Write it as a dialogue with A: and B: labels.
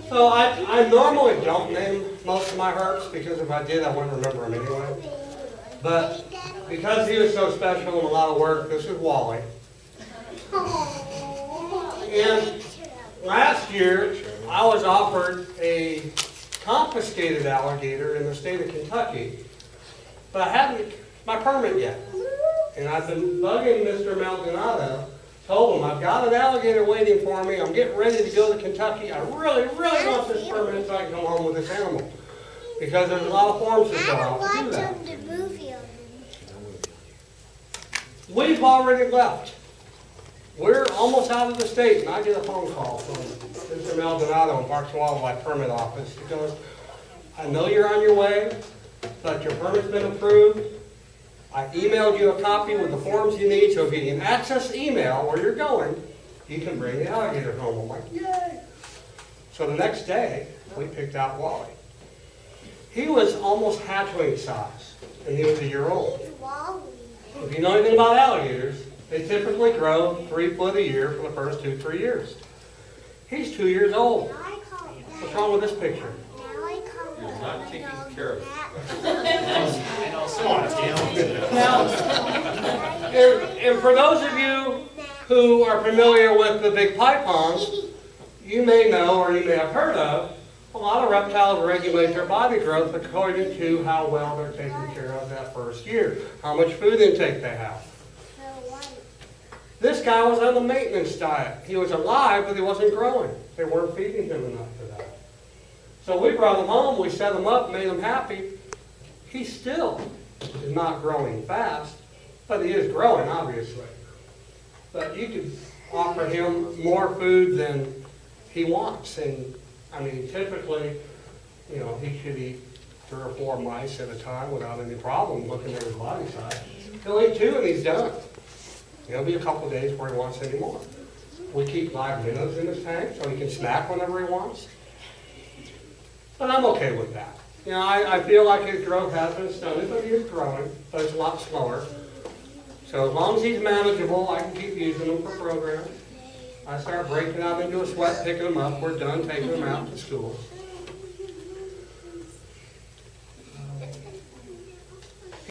A: So I normally don't name most of my herps because if I did, I wouldn't remember them anyway. But because he was so special and a lot of work, this is Wally. And last year, I was offered a confiscated alligator in the state of Kentucky, but I haven't my permit yet. And I've been bugging Mr. Maldonado, told him I've got an alligator waiting for me. I'm getting ready to go to Kentucky. I really, really want this permit so I can come home with this animal. Because there's a lot of forms to fill out to do that. We've already left. We're almost out of the state, and I get a phone call from Mr. Maldonado in Parks and Wildlife Permit Office. He goes, I know you're on your way, but your permit's been approved. I emailed you a copy with the forms you need, so if you can access email where you're going, you can bring the alligator home. I'm like, yay! So the next day, we picked out Wally. He was almost hatchling size, and he was a year old. If you know anything about alligators, they typically grow 3 foot a year for the first 2-3 years. He's 2 years old. What's wrong with this picture?
B: You're not taking care of it.
A: Now, and for those of you who are familiar with the big pythons, you may know or you may have heard of, a lot of reptiles regulate their body growth according to how well they're taken care of that first year, how much food intake they have. This guy was on the maintenance diet. He was alive, but he wasn't growing. They weren't feeding him enough for that. So we brought him home, we set him up, made him happy. He still is not growing fast, but he is growing, obviously. But you could offer him more food than he wants. And I mean, typically, you know, he should eat 3 or 4 mice at a time without any problem looking at his body size. He'll eat 2 and he's done. There'll be a couple of days where he wants any more. We keep live minnows in his tank so he can snack whenever he wants. But I'm okay with that. You know, I feel like his growth has been stunted, but he is growing, but it's a lot slower. So as long as he's manageable, I can keep using him for programs. I start breaking out into a sweat, picking him up. We're done taking him out to school.